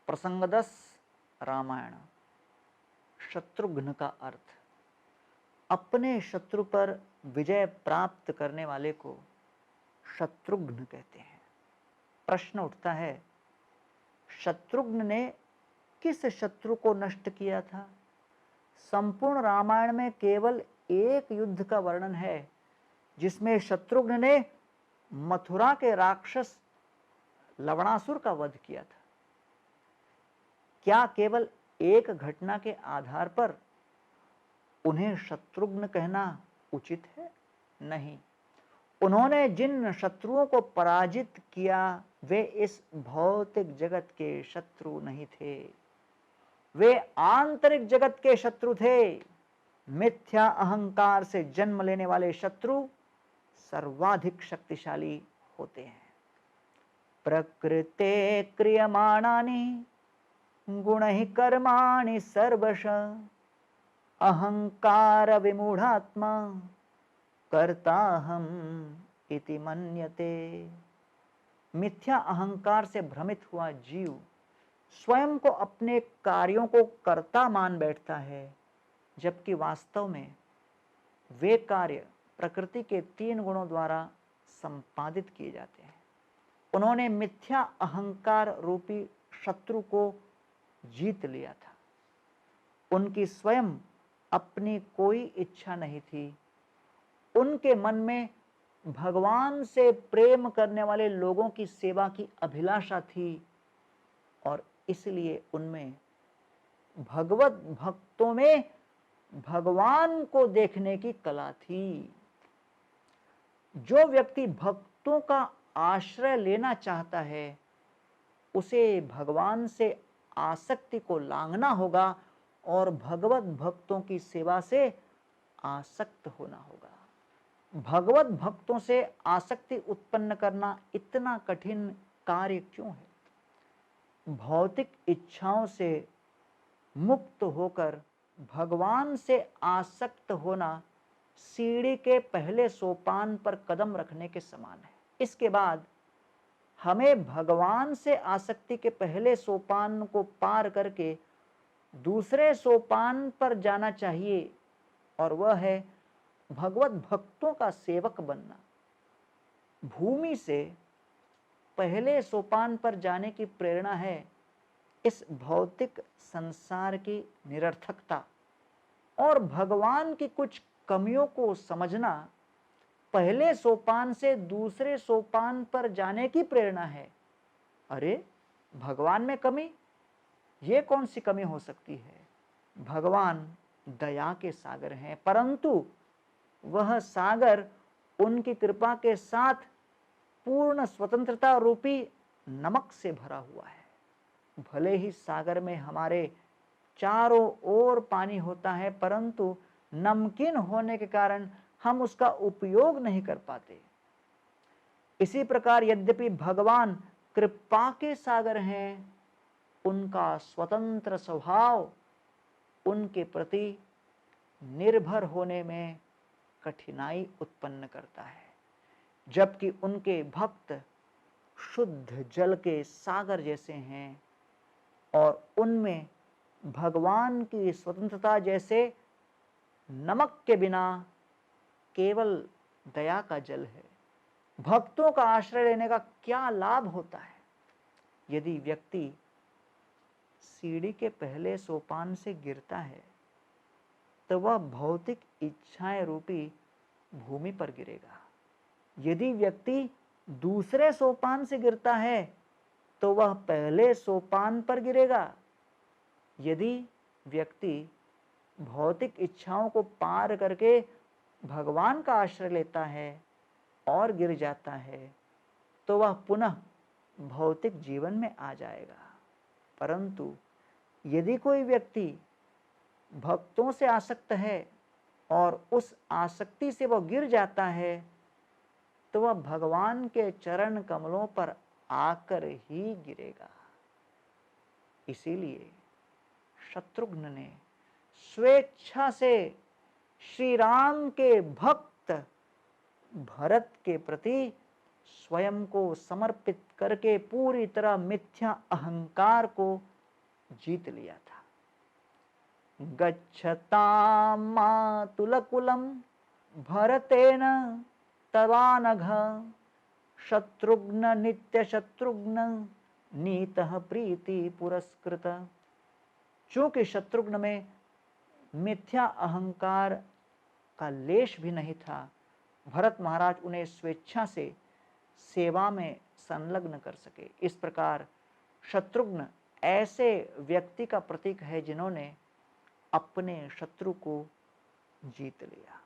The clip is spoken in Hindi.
प्रसंग 10 रामायण। शत्रुघ्न का अर्थ। अपने शत्रु पर विजय प्राप्त करने वाले को शत्रुघ्न कहते हैं। प्रश्न उठता है, शत्रुघ्न ने किस शत्रु को नष्ट किया था? संपूर्ण रामायण में केवल एक युद्ध का वर्णन है जिसमें शत्रुघ्न ने मथुरा के राक्षस लवणासुर का वध किया था। क्या केवल एक घटना के आधार पर उन्हें शत्रुघ्न कहना उचित है? नहीं। उन्होंने जिन शत्रुओं को पराजित किया वे इस भौतिक जगत के शत्रु नहीं थे, वे आंतरिक जगत के शत्रु थे। मिथ्या अहंकार से जन्म लेने वाले शत्रु सर्वाधिक शक्तिशाली होते हैं। प्रकृते क्रियमाणानि गुणैः कर्माणि सर्वशः अहंकार विमूढ़ात्मा कर्ताहम इति मन्यते। मिथ्या अहंकार से भ्रमित हुआ जीव स्वयं को अपने कार्यों को कर्ता मान बैठता है, जबकि वास्तव में वे कार्य प्रकृति के 3 गुणों द्वारा संपादित किए जाते हैं। उन्होंने मिथ्या अहंकार रूपी शत्रु को जीत लिया था। उनकी स्वयं अपनी कोई इच्छा नहीं थी। उनके मन में भगवान से प्रेम करने वाले लोगों की सेवा की अभिलाषा थी और इसलिए उनमें भगवत भक्तों में भगवान को देखने की कला थी। जो व्यक्ति भक्तों का आश्रय लेना चाहता है उसे भगवान से आसक्ति को लांघना होगा और भगवत भक्तों की सेवा से आसक्त होना होगा। भगवत भक्तों से आसक्ति उत्पन्न करना इतना कठिन कार्य क्यों है? भौतिक इच्छाओं से मुक्त होकर भगवान से आसक्त होना सीढ़ी के पहले सोपान पर कदम रखने के समान है। इसके बाद हमें भगवान से आसक्ति के पहले सोपान को पार करके दूसरे सोपान पर जाना चाहिए और वह है भगवत भक्तों का सेवक बनना। भूमि से पहले सोपान पर जाने की प्रेरणा है इस भौतिक संसार की निरर्थकता और भगवान की कुछ कमियों को समझना पहले सोपान से दूसरे सोपान पर जाने की प्रेरणा है। अरे, भगवान में कमी? ये कौन सी कमी हो सकती है? भगवान दया के सागर हैं, परंतु वह सागर उनकी कृपा के साथ पूर्ण स्वतंत्रता रूपी नमक से भरा हुआ है। भले ही सागर में हमारे चारों ओर पानी होता है, परंतु नमकीन होने के कारण हम उसका उपयोग नहीं कर पाते। इसी प्रकार यद्यपि भगवान कृपा के सागर हैं, उनका स्वतंत्र स्वभाव उनके प्रति निर्भर होने में कठिनाई उत्पन्न करता है, जबकि उनके भक्त शुद्ध जल के सागर जैसे हैं और उनमें भगवान की स्वतंत्रता जैसे नमक के बिना केवल दया का जल है। भक्तों का आश्रय लेने का क्या लाभ होता है? यदि व्यक्ति सीढ़ी के पहले सोपान से गिरता है तो वह भौतिक इच्छाएं रूपी भूमि पर गिरेगा। यदि व्यक्ति दूसरे सोपान से गिरता है तो वह पहले सोपान पर गिरेगा। यदि व्यक्ति भौतिक इच्छाओं को पार करके भगवान का आश्रय लेता है और गिर जाता है तो वह पुनः भौतिक जीवन में आ जाएगा। परंतु यदि कोई व्यक्ति भक्तों से आसक्त है और उस आसक्ति से वह गिर जाता है तो वह भगवान के चरण कमलों पर आकर ही गिरेगा। इसीलिए शत्रुघ्न ने स्वेच्छा से श्री राम के भक्त भरत के प्रति स्वयं को समर्पित करके पूरी तरह मिथ्या अहंकार को जीत लिया था। गच्छतां मातुलकुलं भरतेन तवानघ शत्रुघ्न नित्य शत्रुघ्न नीतः प्रीति पुरस्कृत। चूंकि शत्रुघ्न में मिथ्या अहंकार का लेश भी नहीं था, भरत महाराज उन्हें स्वेच्छा से सेवा में संलग्न कर सके। इस प्रकार शत्रुघ्न ऐसे व्यक्ति का प्रतीक है जिन्होंने अपने शत्रु को जीत लिया।